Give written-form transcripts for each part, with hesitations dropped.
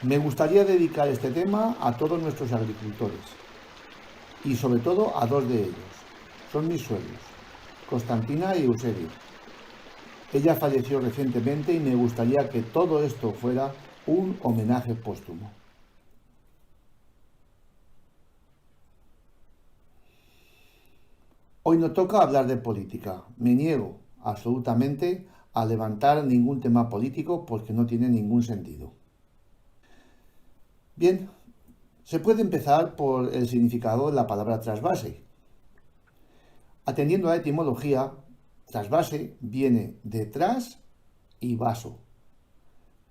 Me gustaría dedicar este tema a todos nuestros agricultores y sobre todo a dos de ellos. Son mis suegros, Constantina y Eusebio. Ella falleció recientemente y me gustaría que todo esto fuera un homenaje póstumo. Hoy no toca hablar de política. Me niego absolutamente a levantar ningún tema político porque no tiene ningún sentido. Bien, se puede empezar por el significado de la palabra trasvase. Atendiendo a la etimología, trasvase viene de tras y vaso.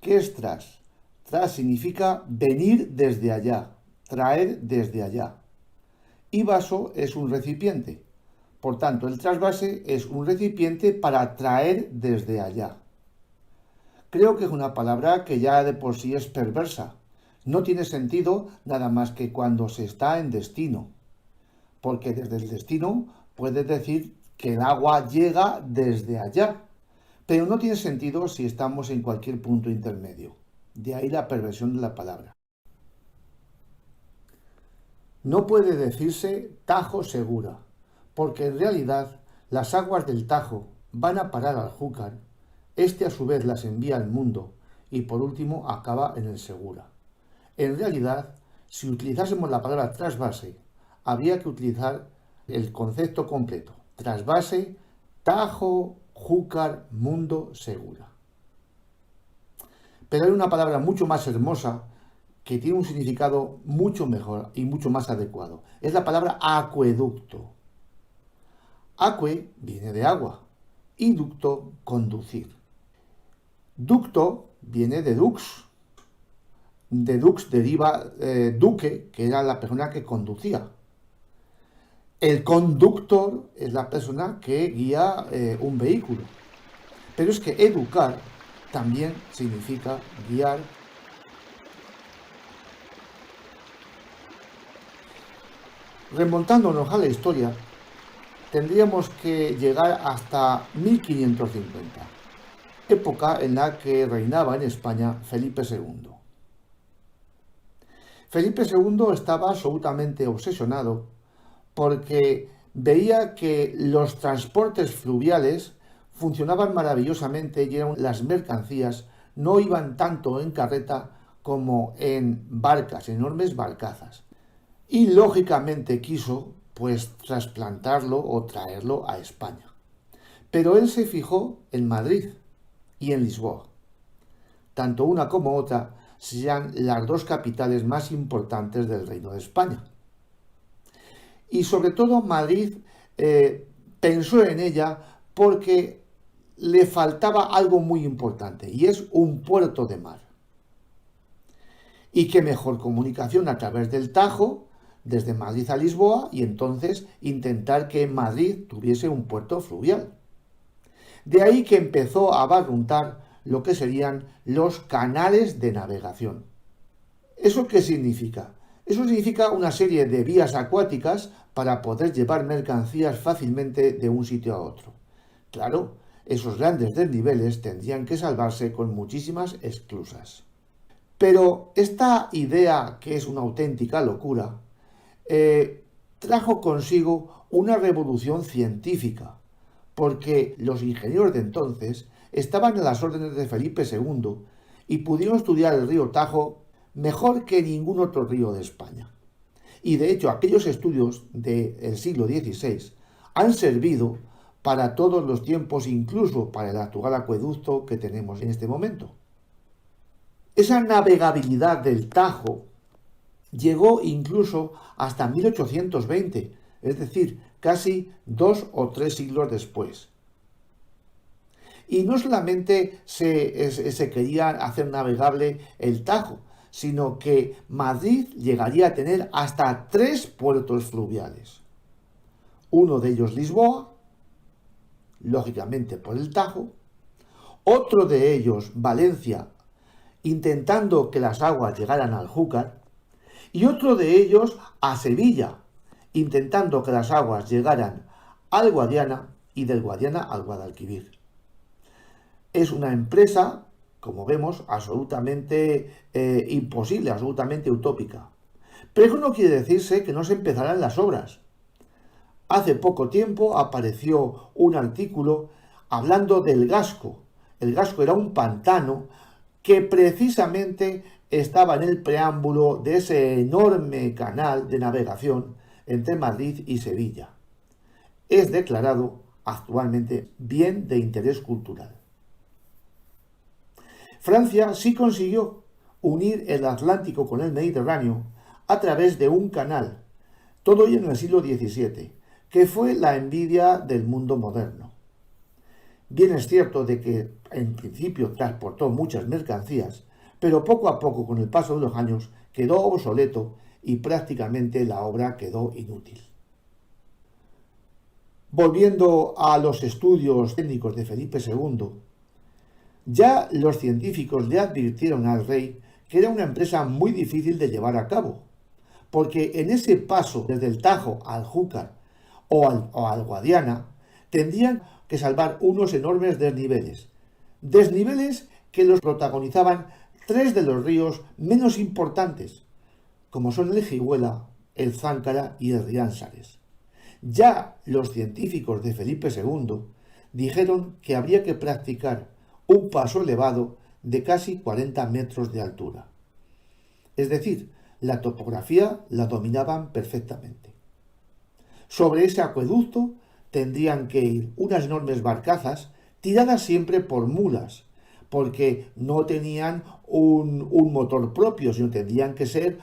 ¿Qué es tras? Tras significa venir desde allá, traer desde allá. Y vaso es un recipiente. Por tanto, el trasvase es un recipiente para traer desde allá. Creo que es una palabra que ya de por sí es perversa. No tiene sentido nada más que cuando se está en destino. Porque desde el destino puedes decir que el agua llega desde allá. Pero no tiene sentido si estamos en cualquier punto intermedio. De ahí la perversión de la palabra. No puede decirse Tajo Segura, porque en realidad las aguas del Tajo van a parar al Júcar, este a su vez las envía al mundo y por último acaba en el Segura. En realidad, si utilizásemos la palabra trasvase, habría que utilizar el concepto completo. Trasvase, Tajo, Júcar, mundo, Segura. Pero hay una palabra mucho más hermosa que tiene un significado mucho mejor y mucho más adecuado. Es la palabra acueducto. Acque viene de agua y ducto, conducir. Ducto viene de dux. De dux deriva duque, que era la persona que conducía. El conductor es la persona que guía un vehículo. Pero es que educar también significa guiar. Remontándonos a la historia, tendríamos que llegar hasta 1550, época en la que reinaba en España Felipe II. Felipe II estaba absolutamente obsesionado porque veía que los transportes fluviales funcionaban maravillosamente y las mercancías no iban tanto en carreta como en barcas, enormes barcazas. Y lógicamente quiso pues trasplantarlo o traerlo a España. Pero él se fijó en Madrid y en Lisboa. Tanto una como otra sean las dos capitales más importantes del Reino de España. Y sobre todo Madrid pensó en ella porque le faltaba algo muy importante y es un puerto de mar. Y qué mejor comunicación a través del Tajo desde Madrid a Lisboa y entonces intentar que Madrid tuviese un puerto fluvial. De ahí que empezó a barruntar lo que serían los canales de navegación. ¿Eso qué significa? Eso significa una serie de vías acuáticas para poder llevar mercancías fácilmente de un sitio a otro. Claro, esos grandes desniveles tendrían que salvarse con muchísimas esclusas. Pero esta idea, que es una auténtica locura, trajo consigo una revolución científica, porque los ingenieros de entonces estaban a las órdenes de Felipe II y pudieron estudiar el río Tajo mejor que ningún otro río de España. Y de hecho, aquellos estudios del siglo XVI han servido para todos los tiempos, incluso para el actual acueducto que tenemos en este momento. Esa navegabilidad del Tajo llegó incluso hasta 1820, es decir, casi 2 o 3 siglos después. Y no solamente se quería hacer navegable el Tajo, sino que Madrid llegaría a tener hasta 3 puertos fluviales. Uno de ellos Lisboa, lógicamente por el Tajo, otro de ellos Valencia, intentando que las aguas llegaran al Júcar, y otro de ellos a Sevilla, intentando que las aguas llegaran al Guadiana y del Guadiana al Guadalquivir. Es una empresa como vemos, absolutamente imposible, absolutamente utópica. Pero eso no quiere decirse que no se empezarán las obras. Hace poco tiempo apareció un artículo hablando del Gasco. El Gasco era un pantano que precisamente estaba en el preámbulo de ese enorme canal de navegación entre Madrid y Sevilla. Es declarado actualmente bien de interés cultural. Francia sí consiguió unir el Atlántico con el Mediterráneo a través de un canal, todo ello en el siglo XVII, que fue la envidia del mundo moderno. Bien es cierto de que en principio transportó muchas mercancías, pero poco a poco, con el paso de los años, quedó obsoleto y prácticamente la obra quedó inútil. Volviendo a los estudios técnicos de Felipe II, ya los científicos le advirtieron al rey que era una empresa muy difícil de llevar a cabo, porque en ese paso desde el Tajo al Júcar o al Guadiana tendrían que salvar unos enormes desniveles que los protagonizaban tres de los ríos menos importantes, como son el Jiguela, el Záncara y el Riánsares. Ya los científicos de Felipe II dijeron que habría que practicar un paso elevado de casi 40 metros de altura. Es decir, la topografía la dominaban perfectamente. Sobre ese acueducto tendrían que ir unas enormes barcazas tiradas siempre por mulas, porque no tenían un motor propio, sino tendrían que ser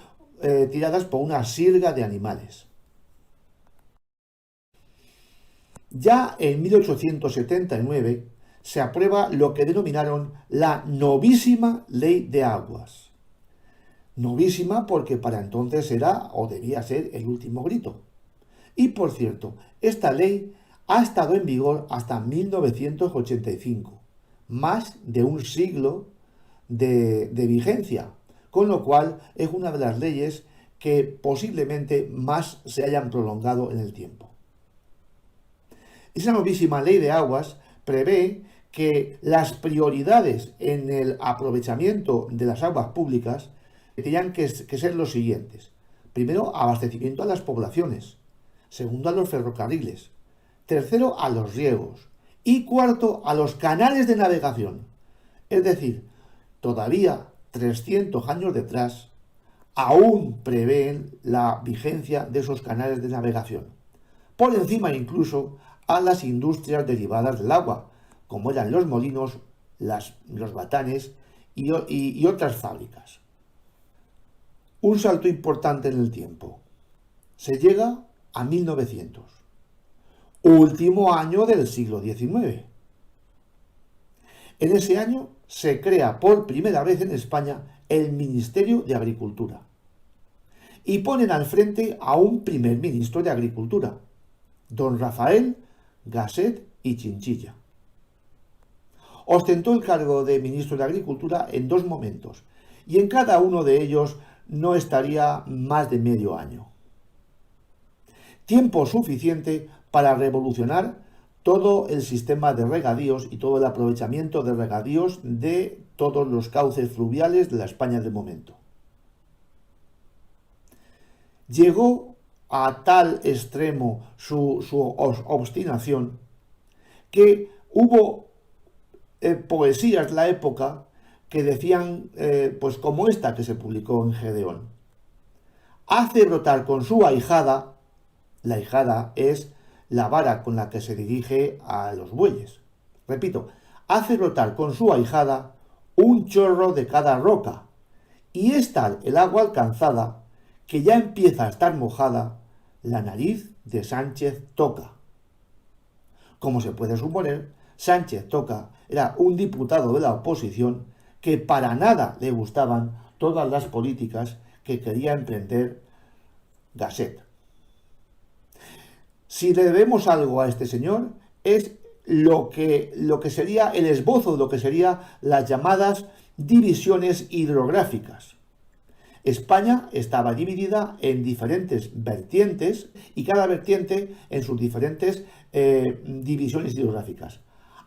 tiradas por una sirga de animales. Ya en 1879 se aprueba lo que denominaron la novísima Ley de Aguas. Novísima porque para entonces era o debía ser el último grito. Y por cierto, esta ley ha estado en vigor hasta 1985, más de un siglo de vigencia, con lo cual es una de las leyes que posiblemente más se hayan prolongado en el tiempo. Esa novísima Ley de Aguas prevé que las prioridades en el aprovechamiento de las aguas públicas tenían que ser los siguientes. Primero, abastecimiento a las poblaciones. Segundo, a los ferrocarriles. Tercero, a los riegos. Y cuarto, a los canales de navegación. Es decir, todavía 300 años detrás, aún prevén la vigencia de esos canales de navegación. Por encima incluso a las industrias derivadas del agua, como eran los molinos, los batanes y otras fábricas. Un salto importante en el tiempo. Se llega a 1900, último año del siglo XIX. En ese año se crea por primera vez en España el Ministerio de Agricultura y ponen al frente a un primer ministro de Agricultura, don Rafael Gasset y Chinchilla. Ostentó el cargo de ministro de Agricultura en dos momentos, y en cada uno de ellos no estaría más de medio año. Tiempo suficiente para revolucionar todo el sistema de regadíos y todo el aprovechamiento de regadíos de todos los cauces fluviales de la España del momento. Llegó a tal extremo su obstinación que hubo poesías de la época que decían, pues como esta que se publicó en Gedeón. Hace brotar con su ahijada, la ahijada es la vara con la que se dirige a los bueyes. Repito, hace brotar con su ahijada un chorro de cada roca, y es tal el agua alcanzada que ya empieza a estar mojada la nariz de Sánchez Toca. Como se puede suponer, Sánchez Toca era un diputado de la oposición que para nada le gustaban todas las políticas que quería emprender Gasset. Si le debemos algo a este señor, es lo que sería el esbozo de lo que serían las llamadas divisiones hidrográficas. España estaba dividida en diferentes vertientes y cada vertiente en sus diferentes divisiones hidrográficas.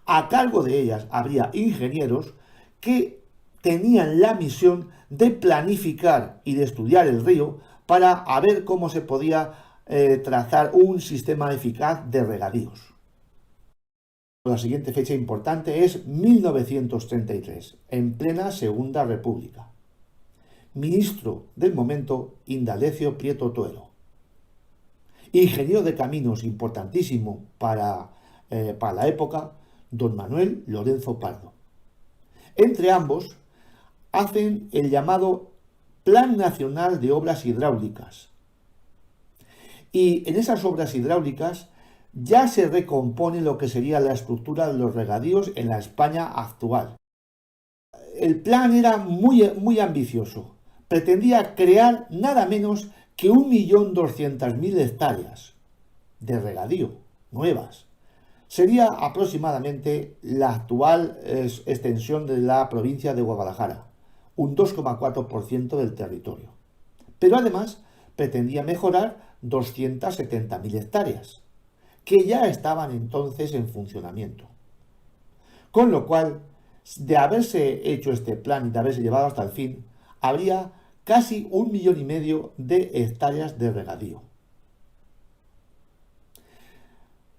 A cargo de ellas habría ingenieros que tenían la misión de planificar y de estudiar el río para ver cómo se podía trazar un sistema eficaz de regadíos. La siguiente fecha importante es 1933, en plena Segunda República. Ministro del momento, Indalecio Prieto Tuero. Ingeniero de caminos importantísimo para la época, don Manuel Lorenzo Pardo. Entre ambos hacen el llamado Plan Nacional de Obras Hidráulicas. Y en esas obras hidráulicas ya se recompone lo que sería la estructura de los regadíos en la España actual. El plan era muy ambicioso. Pretendía crear nada menos que 1.200.000 hectáreas de regadío nuevas. Sería aproximadamente la actual extensión de la provincia de Guadalajara, un 2,4% del territorio. Pero además pretendía mejorar 270.000 hectáreas, que ya estaban entonces en funcionamiento. Con lo cual, de haberse hecho este plan y de haberse llevado hasta el fin, habría casi 1,5 millones de hectáreas de regadío.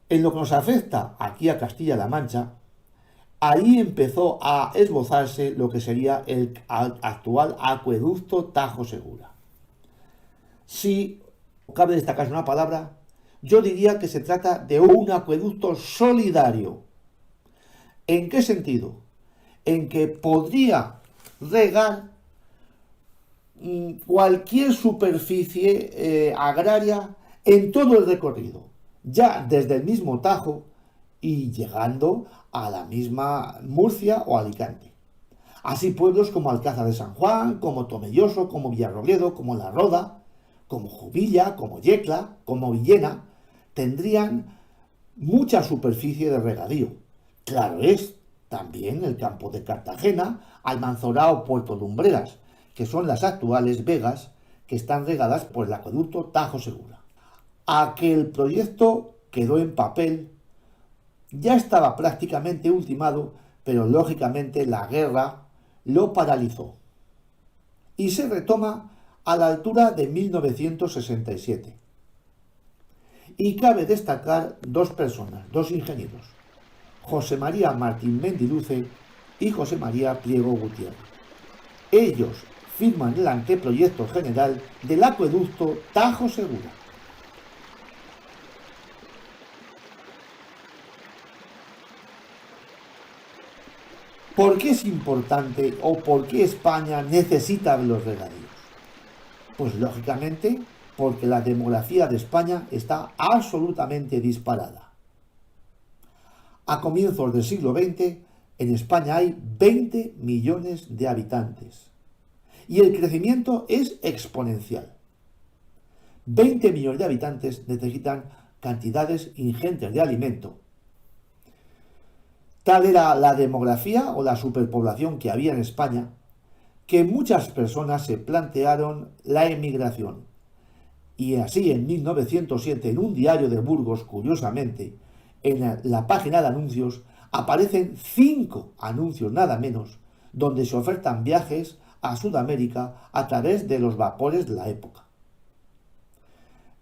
En lo que nos afecta aquí a Castilla-La Mancha, ahí empezó a esbozarse lo que sería el actual acueducto Tajo Segura. Si cabe destacar una palabra, yo diría que se trata de un acueducto solidario. ¿En qué sentido? En que podría regar cualquier superficie agraria en todo el recorrido, ya desde el mismo Tajo y llegando a la misma Murcia o Alicante. Así pueblos como Alcázar de San Juan, como Tomelloso, como Villarrobledo, como La Roda, como Jubilla, como Yecla, como Villena, tendrían mucha superficie de regadío. Claro es, también el campo de Cartagena, Almanzora o Puerto Lumbreras, que son las actuales vegas que están regadas por el acueducto Tajo Segura. Aquel proyecto quedó en papel, ya estaba prácticamente ultimado, pero lógicamente la guerra lo paralizó. Y se retoma a la altura de 1967. Y cabe destacar dos personas, dos ingenieros, José María Martín Mendiluce y José María Pliego Gutiérrez. Ellos firman el anteproyecto general del acueducto Tajo Segura. ¿Por qué es importante o por qué España necesita de los regadíos? Pues lógicamente porque la demografía de España está absolutamente disparada. A comienzos del siglo XX, en España hay 20 millones de habitantes y el crecimiento es exponencial. 20 millones de habitantes necesitan cantidades ingentes de alimento. Tal era la demografía o la superpoblación que había en España, que muchas personas se plantearon la emigración. Y así en 1907, en un diario de Burgos, curiosamente, en la página de anuncios, aparecen 5 anuncios nada menos, donde se ofertan viajes a Sudamérica a través de los vapores de la época.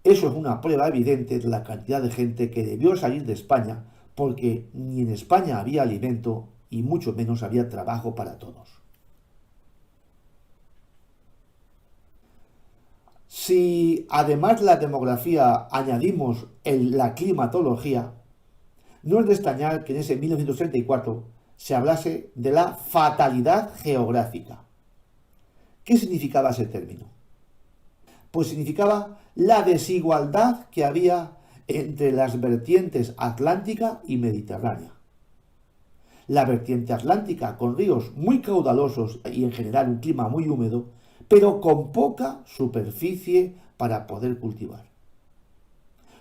Eso es una prueba evidente de la cantidad de gente que debió salir de España, porque ni en España había alimento y mucho menos había trabajo para todos. Si además de la demografía añadimos la climatología, no es de extrañar que en ese 1934 se hablase de la fatalidad geográfica. ¿Qué significaba ese término? Pues significaba la desigualdad que había entre las vertientes atlántica y mediterránea. La vertiente atlántica con ríos muy caudalosos y en general un clima muy húmedo, pero con poca superficie para poder cultivar.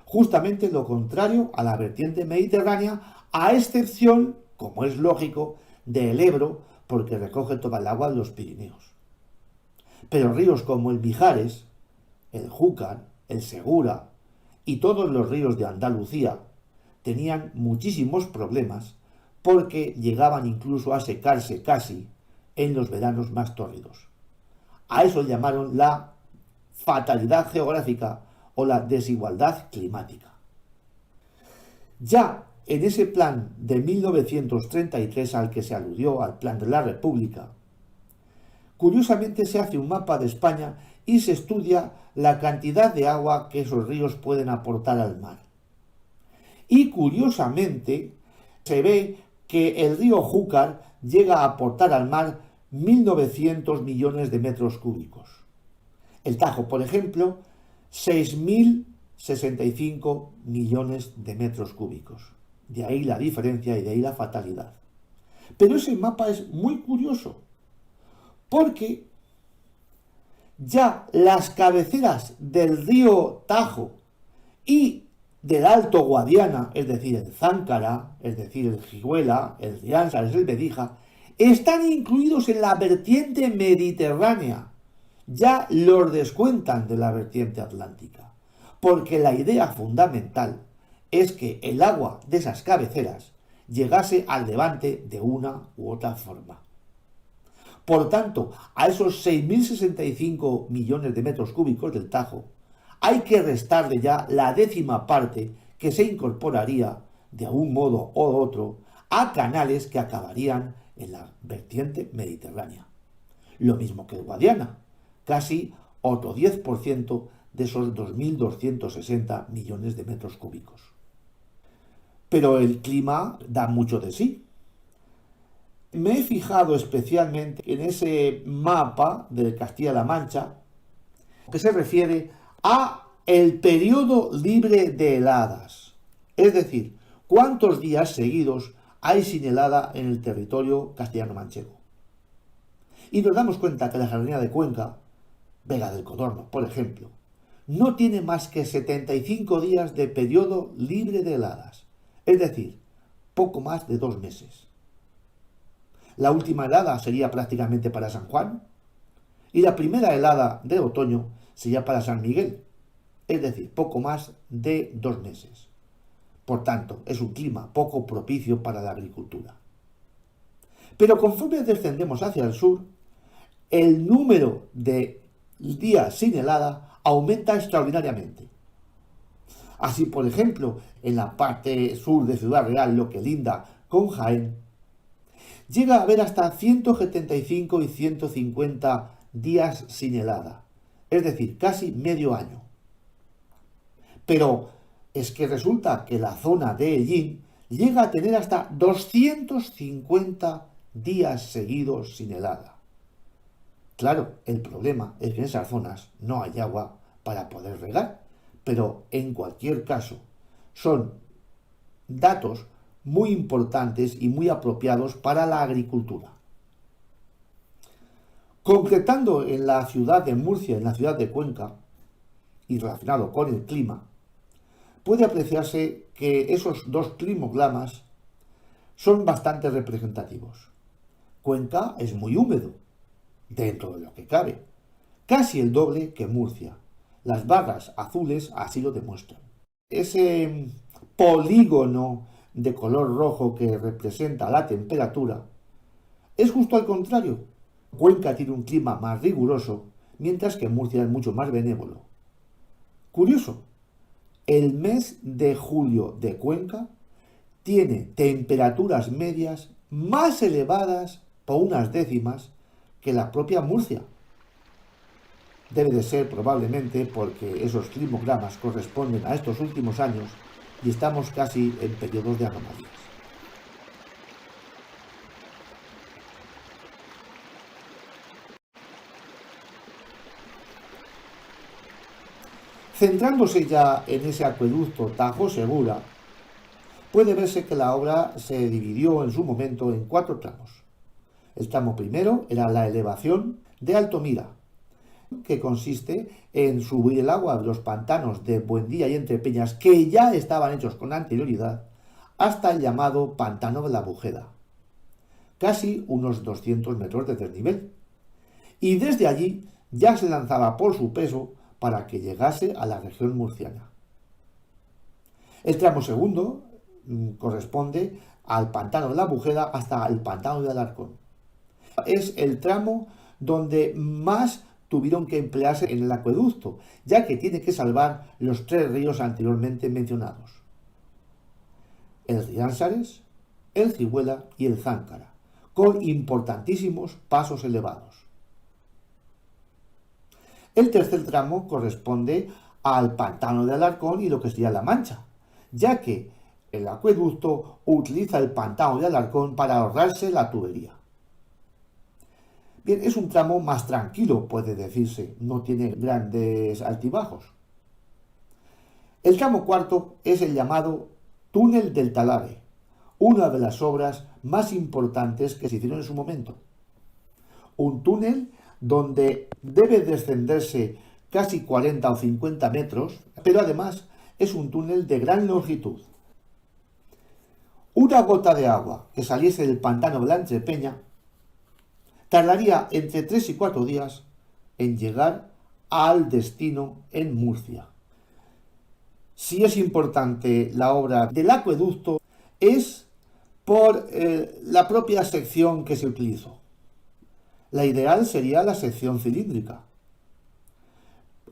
Justamente lo contrario a la vertiente mediterránea, a excepción, como es lógico, del Ebro, porque recoge toda el agua de los Pirineos. Pero ríos como el Mijares, el Júcar, el Segura y todos los ríos de Andalucía tenían muchísimos problemas porque llegaban incluso a secarse casi en los veranos más tórridos. A eso llamaron la fatalidad geográfica o la desigualdad climática. Ya en ese plan de 1933 al que se aludió, al Plan de la República, curiosamente se hace un mapa de España y se estudia la cantidad de agua que esos ríos pueden aportar al mar. Y curiosamente se ve que el río Júcar llega a aportar al mar 1.900 millones de metros cúbicos. El Tajo, por ejemplo, 6.065 millones de metros cúbicos. De ahí la diferencia y de ahí la fatalidad. Pero ese mapa es muy curioso, porque ya las cabeceras del río Tajo y del Alto Guadiana, es decir, el Záncara, es decir, el Jiguela, el Riánsares, el Bedija, están incluidos en la vertiente mediterránea. Ya los descuentan de la vertiente atlántica, porque la idea fundamental es que el agua de esas cabeceras llegase al levante de una u otra forma. Por tanto, a esos 6.065 millones de metros cúbicos del Tajo hay que restarle ya la décima parte que se incorporaría de un modo u otro a canales que acabarían en la vertiente mediterránea. Lo mismo que el Guadiana, casi otro 10% de esos 2.260 millones de metros cúbicos. Pero el clima da mucho de sí. Me he fijado especialmente en ese mapa de Castilla-La Mancha que se refiere a el periodo libre de heladas, es decir, cuántos días seguidos hay sin helada en el territorio castellano-manchego. Y nos damos cuenta que la Serranía de Cuenca, Vega del Codorno, por ejemplo, no tiene más que 75 días de periodo libre de heladas, es decir, poco más de 2 meses. La última helada sería prácticamente para San Juan y la primera helada de otoño sería para San Miguel, es decir, poco más de 2 meses. Por tanto, es un clima poco propicio para la agricultura. Pero conforme descendemos hacia el sur, el número de días sin helada aumenta extraordinariamente. Así, por ejemplo, en la parte sur de Ciudad Real, lo que linda con Jaén, llega a haber hasta 175 y 150 días sin helada, es decir, casi medio año. Pero es que resulta que la zona de Hellín llega a tener hasta 250 días seguidos sin helada. Claro, el problema es que en esas zonas no hay agua para poder regar, pero en cualquier caso son datos muy importantes y muy apropiados para la agricultura. Concretando en la ciudad de Murcia, en la ciudad de Cuenca, y relacionado con el clima, puede apreciarse que esos dos climoclimas son bastante representativos. Cuenca es muy húmedo, dentro de lo que cabe, casi el doble que Murcia. Las barras azules así lo demuestran. Ese polígono de color rojo que representa la temperatura es justo al contrario. Cuenca tiene un clima más riguroso, mientras que Murcia es mucho más benévolo. Curioso, el mes de julio de Cuenca tiene temperaturas medias más elevadas por unas décimas que la propia Murcia. Debe de ser probablemente porque esos climogramas corresponden a estos últimos años y estamos casi en periodos de anomalías. Centrándose ya en ese acueducto Tajo Segura, puede verse que la obra se dividió en su momento en 4 tramos. El tramo primero era la elevación de Altomira, que consiste en subir el agua de los pantanos de Buendía y Entrepeñas, que ya estaban hechos con anterioridad, hasta el llamado Pantano de la Bujeda, casi unos 200 metros de desnivel. Y desde allí ya se lanzaba por su peso para que llegase a la región murciana. El tramo segundo corresponde al Pantano de la Bujeda hasta el Pantano de Alarcón. Es el tramo donde más tuvieron que emplearse en el acueducto, ya que tiene que salvar los tres ríos anteriormente mencionados: el Riánsares, el Cihuela y el Záncara, con importantísimos pasos elevados. El tercer tramo corresponde al pantano de Alarcón y lo que sería La Mancha, ya que el acueducto utiliza el pantano de Alarcón para ahorrarse la tubería. Bien, es un tramo más tranquilo, puede decirse, no tiene grandes altibajos. El tramo cuarto es el llamado Túnel del Talavera, una de las obras más importantes que se hicieron en su momento. Un túnel donde debe descenderse casi 40 o 50 metros, pero además es un túnel de gran longitud. Una gota de agua que saliese del pantano de la Entrepeña tardaría entre 3 y 4 días en llegar al destino en Murcia. Si es importante la obra del acueducto es por la propia sección que se utilizó. La ideal sería la sección cilíndrica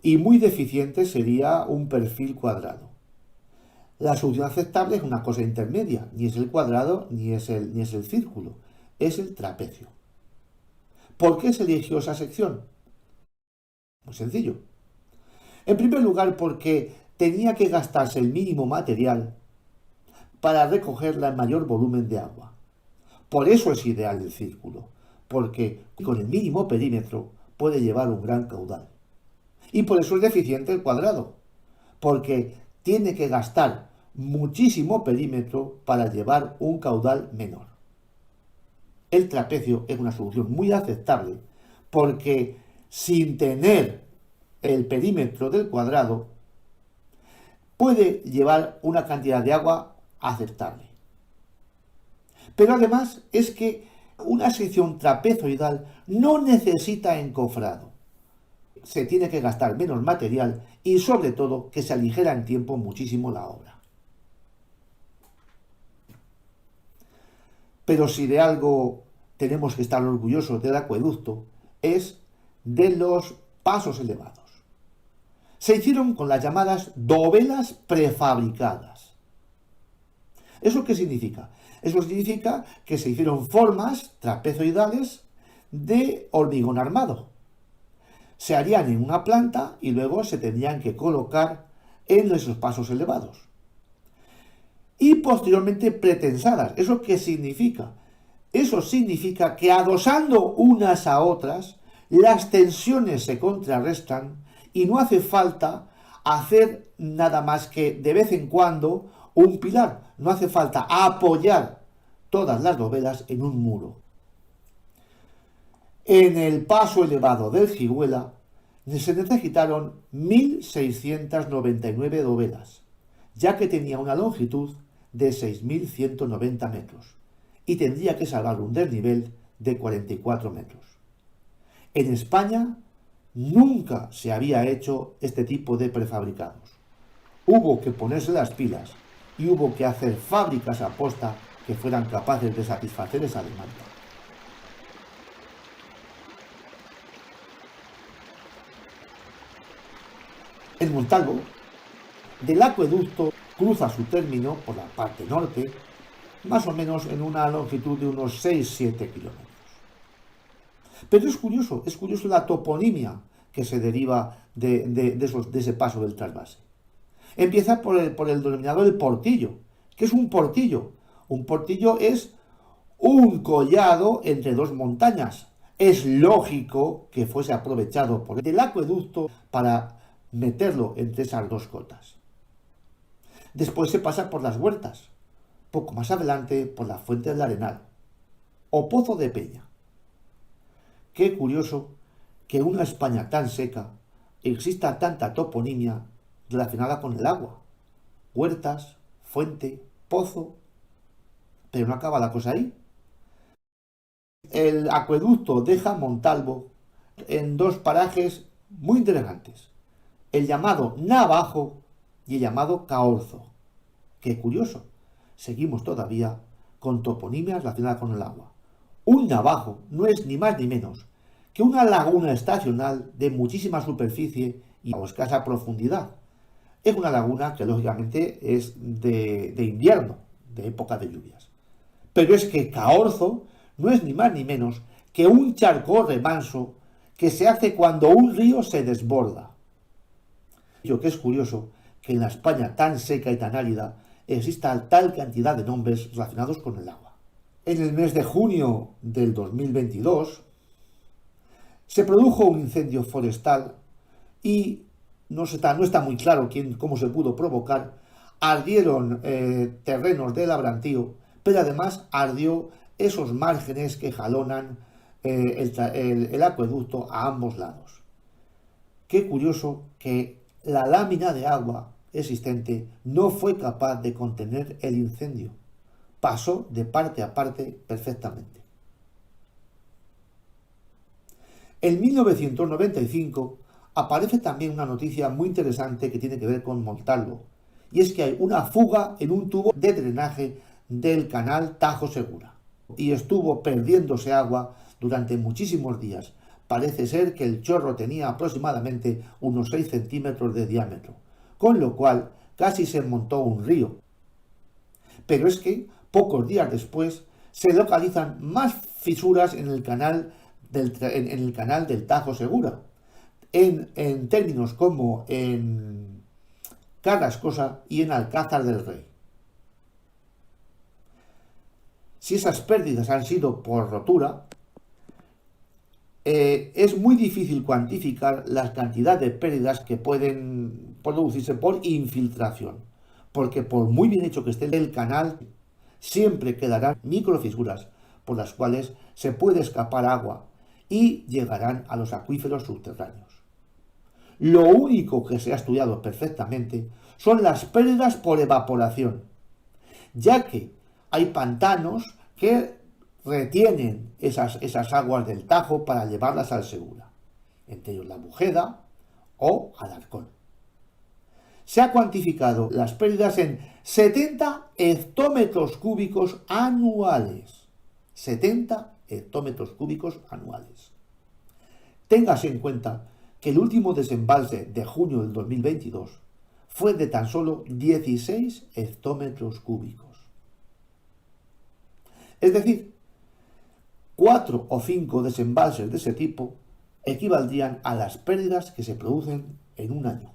y muy deficiente sería un perfil cuadrado. La solución aceptable es una cosa intermedia, ni es el cuadrado ni es el círculo, es el trapecio. ¿Por qué se eligió esa sección? Muy sencillo. En primer lugar, porque tenía que gastarse el mínimo material para recogerla en mayor volumen de agua. Por eso es ideal el círculo, porque con el mínimo perímetro puede llevar un gran caudal. Y por eso es deficiente el cuadrado, porque tiene que gastar muchísimo perímetro para llevar un caudal menor. El trapecio es una solución muy aceptable, porque sin tener el perímetro del cuadrado, puede llevar una cantidad de agua aceptable. Pero además es que una sección trapezoidal no necesita encofrado. Se tiene que gastar menos material y sobre todo que se aligera en tiempo muchísimo la obra. Pero si de algo tenemos que estar orgullosos del acueducto es de los pasos elevados. Se hicieron con las llamadas dovelas prefabricadas. ¿Eso qué significa? Eso significa que se hicieron formas trapezoidales de hormigón armado. Se harían en una planta y luego se tendrían que colocar en esos pasos elevados. Y posteriormente pretensadas. ¿Eso qué significa? Eso significa que adosando unas a otras, las tensiones se contrarrestan y no hace falta hacer nada más que de vez en cuando un pilar. No hace falta apoyar todas las dovelas en un muro. En el paso elevado del Cihuela se necesitaron 1.699 dovelas, ya que tenía una longitud de 6.190 metros y tendría que salvar un desnivel de 44 metros. En España nunca se había hecho este tipo de prefabricados. Hubo que ponerse las pilas y hubo que hacer fábricas aposta que fueran capaces de satisfacer esa demanda. El Montalvo del acueducto cruza su término por la parte norte, más o menos en una longitud de unos 6-7 kilómetros. Pero es curioso la toponimia que se deriva de ese paso del trasvase. Empieza por el denominado el portillo. ¿Qué es un portillo? Un portillo es un collado entre dos montañas. Es lógico que fuese aprovechado por el acueducto para meterlo entre esas dos cotas. Después se pasa por las huertas, poco más adelante por la fuente del Arenal o Pozo de Peña. Qué curioso que en una España tan seca exista tanta toponimia relacionada con el agua. Huertas, fuente, pozo. Pero no acaba la cosa ahí. El acueducto deja Montalvo en dos parajes muy interesantes. El llamado Navajo y el llamado Caorzo. Qué curioso. Seguimos todavía con toponimias relacionadas con el agua. Un navajo no es ni más ni menos que una laguna estacional de muchísima superficie y a escasa profundidad. Es una laguna que lógicamente es de invierno, de época de lluvias. Pero es que Caorzo no es ni más ni menos que un charco remanso que se hace cuando un río se desborda. Lo que es curioso que en la España tan seca y tan árida exista tal cantidad de nombres relacionados con el agua. En el mes de junio del 2022 se produjo un incendio forestal y no está muy claro cómo se pudo provocar. Ardieron terrenos de labrantío, pero además ardió esos márgenes que jalonan el acueducto a ambos lados. Qué curioso que la lámina de agua existente no fue capaz de contener el incendio. Pasó de parte a parte perfectamente. En 1995 aparece también una noticia muy interesante que tiene que ver con Montalvo, y es que hay una fuga en un tubo de drenaje del canal Tajo Segura, y estuvo perdiéndose agua durante muchísimos días. Parece ser que el chorro tenía aproximadamente unos 6 centímetros de diámetro, con lo cual casi se montó un río. Pero es que pocos días después se localizan más fisuras en el canal del Tajo Segura, en términos como en Carrascosa y en Alcázar del Rey. Si esas pérdidas han sido por rotura, es muy difícil cuantificar la cantidad de pérdidas que pueden producirse por infiltración, porque por muy bien hecho que esté el canal, siempre quedarán microfisuras por las cuales se puede escapar agua y llegarán a los acuíferos subterráneos. Lo único que se ha estudiado perfectamente son las pérdidas por evaporación, ya que hay pantanos que retienen esas aguas del Tajo para llevarlas al Segura, entre ellos la Bujeda o Alarcón. Se ha cuantificado las pérdidas en 70 hectómetros cúbicos anuales. 70 hectómetros cúbicos anuales. Téngase en cuenta que el último desembalse de junio del 2022 fue de tan solo 16 hectómetros cúbicos. Es decir, 4 o 5 desembalses de ese tipo equivaldrían a las pérdidas que se producen en un año.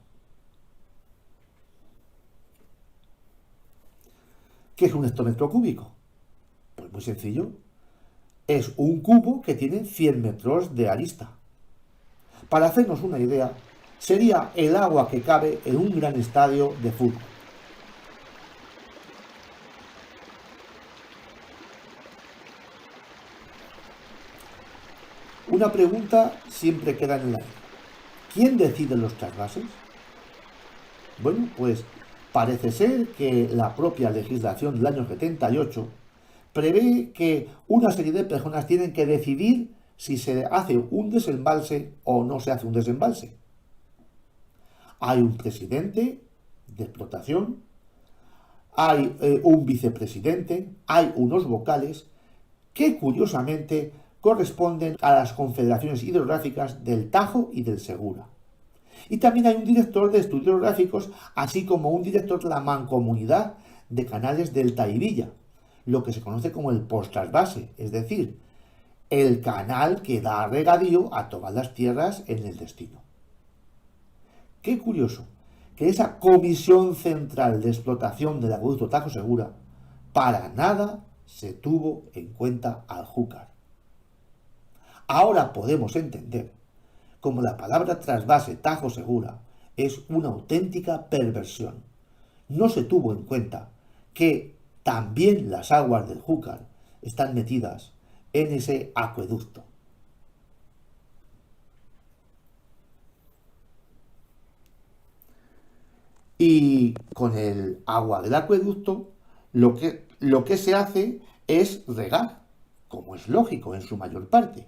¿Qué es un hectómetro cúbico? Pues muy sencillo. Es un cubo que tiene 100 metros de arista. Para hacernos una idea, sería el agua que cabe en un gran estadio de fútbol. Una pregunta siempre queda en el aire. ¿Quién decide los trasvases? Bueno, pues parece ser que la propia legislación del año 78 prevé que una serie de personas tienen que decidir si se hace un desembalse o no se hace un desembalse. Hay un presidente de explotación, hay un vicepresidente, hay unos vocales que curiosamente corresponden a las confederaciones hidrográficas del Tajo y del Segura. Y también hay un director de estudios hidrográficos, así como un director de la mancomunidad de canales Delta y Villa, lo que se conoce como el post-trasvase, es decir, el canal que da regadío a todas las tierras en el destino. Qué curioso que esa Comisión Central de Explotación del Acueducto Tajo Segura para nada se tuvo en cuenta al Júcar. Ahora podemos entender cómo la palabra trasvase Tajo Segura es una auténtica perversión. No se tuvo en cuenta que también las aguas del Júcar están metidas en ese acueducto. Y con el agua del acueducto lo que se hace es regar, como es lógico en su mayor parte.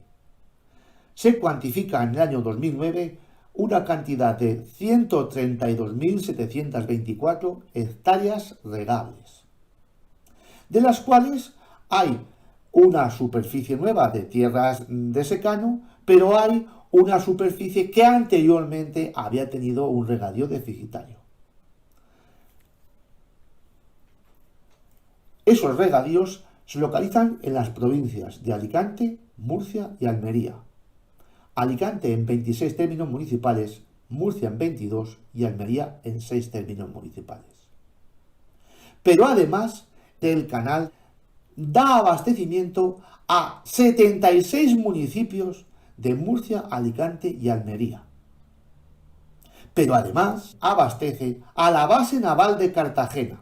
Se cuantifica en el año 2009 una cantidad de 132.724 hectáreas regables, de las cuales hay una superficie nueva de tierras de secano, pero hay una superficie que anteriormente había tenido un regadío deficitario. Esos regadíos se localizan en las provincias de Alicante, Murcia y Almería. Alicante en 26 términos municipales, Murcia en 22 y Almería en 6 términos municipales. Pero además, el canal da abastecimiento a 76 municipios de Murcia, Alicante y Almería. Pero además abastece a la base naval de Cartagena,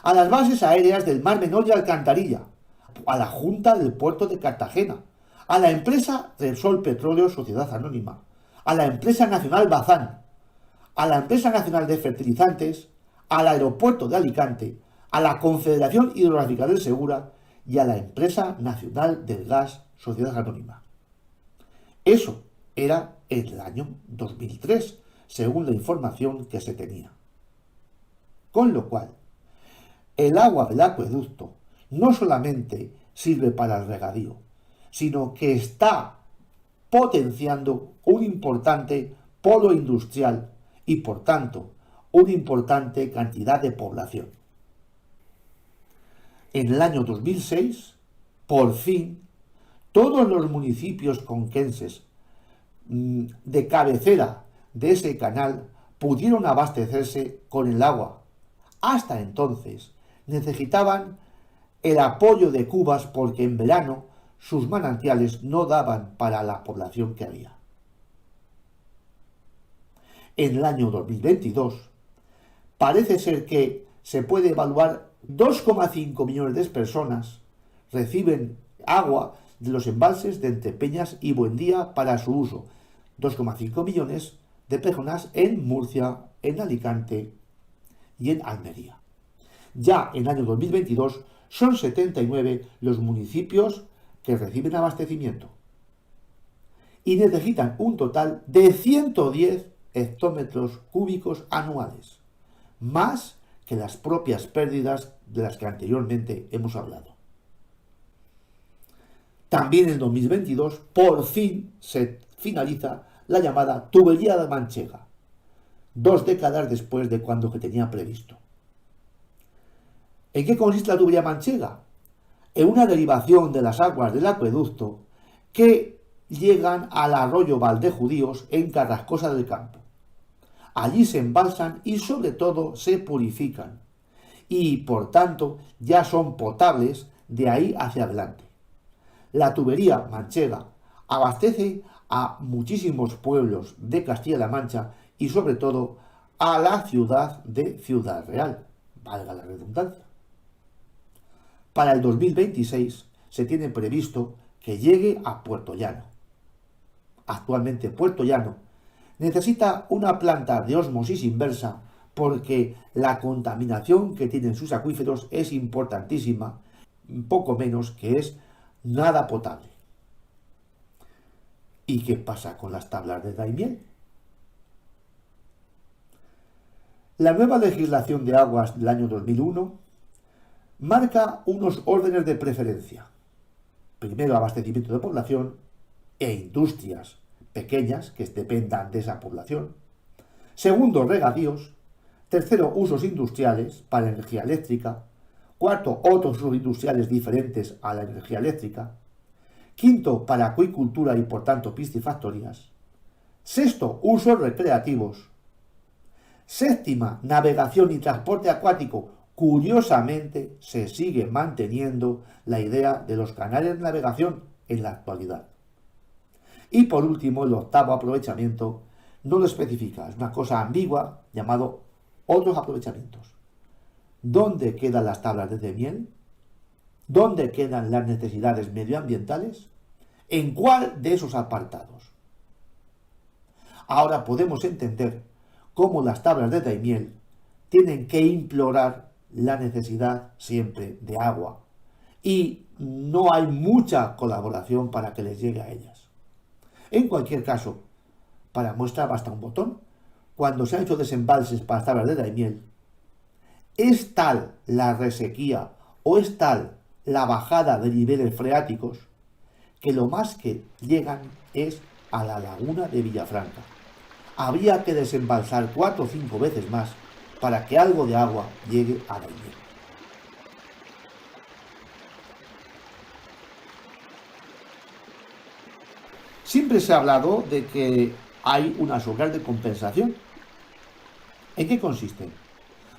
a las bases aéreas del Mar Menor y Alcantarilla, a la Junta del Puerto de Cartagena, a la empresa Repsol Petróleo Sociedad Anónima, a la empresa nacional Bazán, a la empresa nacional de fertilizantes, al aeropuerto de Alicante, a la Confederación Hidrográfica del Segura y a la empresa nacional del gas Sociedad Anónima. Eso era en el año 2003, según la información que se tenía. Con lo cual, el agua del acueducto no solamente sirve para el regadío, sino que está potenciando un importante polo industrial y, por tanto, una importante cantidad de población. En el año 2006, por fin, todos los municipios conquenses de cabecera de ese canal pudieron abastecerse con el agua. Hasta entonces necesitaban el apoyo de cubas porque en verano sus manantiales no daban para la población que había. En el año 2022 parece ser que se puede evaluar 2,5 millones de personas reciben agua de los embalses de Entrepeñas y Buendía para su uso. 2,5 millones de personas en Murcia, en Alicante y en Almería. Ya en el año 2022 son 79 los municipios que reciben abastecimiento y necesitan un total de 110 hectómetros cúbicos anuales, más que las propias pérdidas de las que anteriormente hemos hablado. También en 2022, por fin, se finaliza la llamada tubería de Manchega, 2 décadas después de cuando se tenía previsto. ¿En qué consiste la tubería Manchega? En una derivación de las aguas del acueducto que llegan al arroyo Valdejudíos en Carrascosa del Campo. Allí se embalsan y sobre todo se purifican y por tanto ya son potables de ahí hacia adelante. La tubería Manchega abastece a muchísimos pueblos de Castilla-La Mancha y sobre todo a la ciudad de Ciudad Real, valga la redundancia. Para el 2026 se tiene previsto que llegue a Puerto Llano. Actualmente Puerto Llano necesita una planta de ósmosis inversa porque la contaminación que tienen sus acuíferos es importantísima, poco menos que es nada potable. ¿Y qué pasa con las tablas de Daimiel? La nueva legislación de aguas del año 2001 marca unos órdenes de preferencia. Primero, abastecimiento de población e industrias pequeñas que dependan de esa población. Segundo, regadíos. Tercero, usos industriales para energía eléctrica. Cuarto, otros usos industriales diferentes a la energía eléctrica. Quinto, para acuicultura y por tanto piscifactorías. Sexto, usos recreativos. Séptima, navegación y transporte acuático. Curiosamente, se sigue manteniendo la idea de los canales de navegación en la actualidad. Y por último, el octavo aprovechamiento no lo especifica, es una cosa ambigua llamado otros aprovechamientos. ¿Dónde quedan las tablas de Daimiel? ¿Dónde quedan las necesidades medioambientales? ¿En cuál de esos apartados? Ahora podemos entender cómo las tablas de Daimiel tienen que implorar la necesidad siempre de agua y no hay mucha colaboración para que les llegue a ellas. En cualquier caso, para muestra basta un botón. Cuando se han hecho desembalses para las tablas de Daimiel, es tal la resequía o es tal la bajada de niveles freáticos, que lo más que llegan es a la laguna de Villafranca. Habría que desembalsar 4 o 5 veces más para que algo de agua llegue a Daimiel. Siempre se ha hablado de que hay unas obras de compensación. ¿En qué consisten?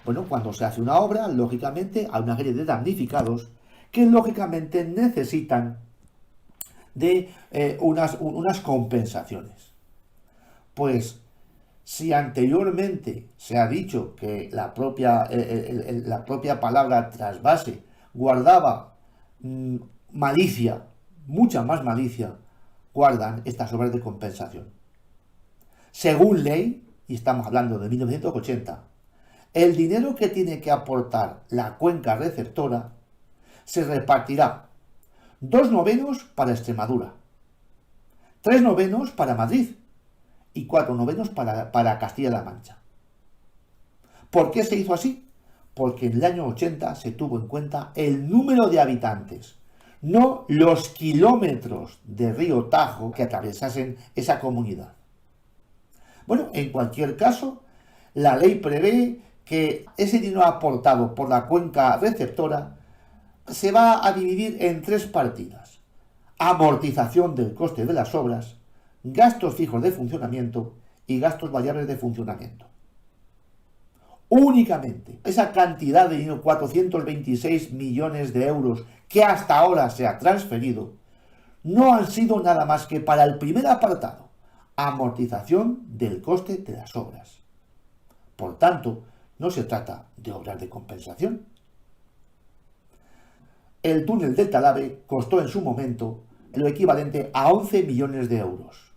Bueno, cuando se hace una obra, lógicamente hay una serie de damnificados que lógicamente necesitan de unas compensaciones. Pues si anteriormente se ha dicho que la propia palabra trasvase guardaba malicia, mucha más malicia, guardan estas obras de compensación. Según ley, y estamos hablando de 1980, el dinero que tiene que aportar la cuenca receptora se repartirá 2/9 para Extremadura, 3/9 para Madrid y 4/9 para Castilla-La Mancha. ¿Por qué se hizo así? Porque en el año 80 se tuvo en cuenta el número de habitantes, no los kilómetros de río Tajo que atravesasen esa comunidad. Bueno, en cualquier caso, la ley prevé que ese dinero aportado por la cuenca receptora se va a dividir en 3 partidas: amortización del coste de las obras, gastos fijos de funcionamiento y gastos variables de funcionamiento. Únicamente esa cantidad de dinero, 426 millones de euros, que hasta ahora se ha transferido, no han sido nada más que para el primer apartado: amortización del coste de las obras. Por tanto, no se trata de obras de compensación. El túnel del Talavera costó en su momento lo equivalente a 11 millones de euros.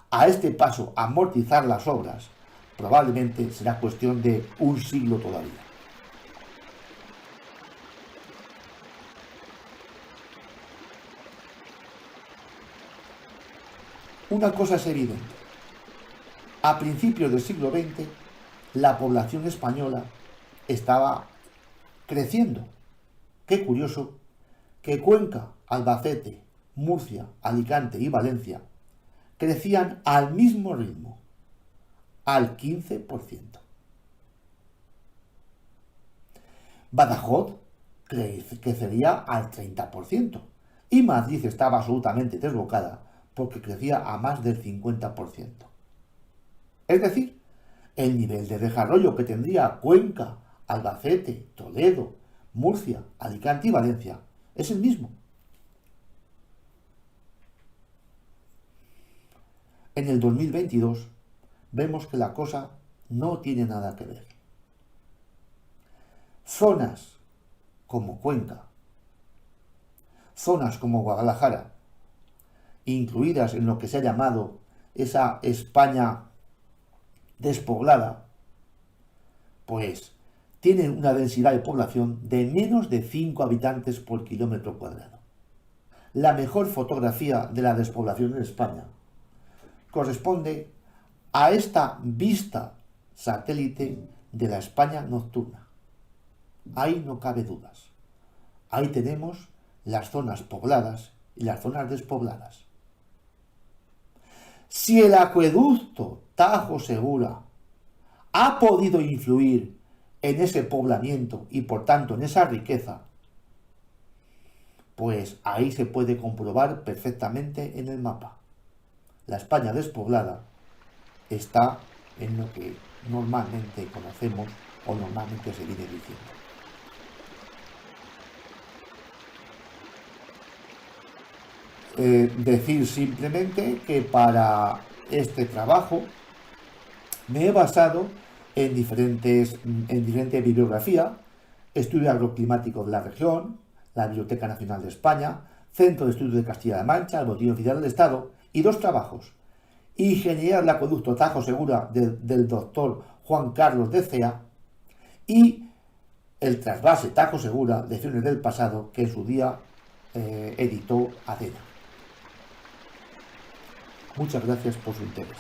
A este paso, amortizar las obras probablemente será cuestión de un siglo todavía. Una cosa es evidente: a principios del siglo XX la población española estaba creciendo. Qué curioso que Cuenca, Albacete, Murcia, Alicante y Valencia crecían al mismo ritmo, al 15%. Badajoz crecería al 30% y Madrid estaba absolutamente desbocada porque crecía a más del 50%. Es decir, el nivel de desarrollo que tendría Cuenca, Albacete, Toledo, Murcia, Alicante y Valencia es el mismo. En el 2022 vemos que la cosa no tiene nada que ver. Zonas como Cuenca, zonas como Guadalajara, incluidas en lo que se ha llamado esa España despoblada, pues tienen una densidad de población de menos de 5 habitantes por kilómetro cuadrado. La mejor fotografía de la despoblación en España corresponde a esta vista satélite de la España nocturna. Ahí no cabe dudas. Ahí tenemos las zonas pobladas y las zonas despobladas. Si el acueducto Tajo Segura ha podido influir en ese poblamiento y por tanto en esa riqueza, pues ahí se puede comprobar perfectamente en el mapa. La España despoblada está en lo que normalmente conocemos o normalmente se viene diciendo. Decir simplemente que para este trabajo me he basado en diferente bibliografía: Estudio Agroclimático de la Región, la Biblioteca Nacional de España, Centro de Estudios de Castilla-La Mancha, el Boletín Oficial del Estado, y 2 trabajos: Ingeniería del Acueducto Tajo Segura del doctor Juan Carlos de Cea y el trasvase Tajo Segura, Lecciones del Pasado, que en su día editó Adena. Muchas gracias por su interés.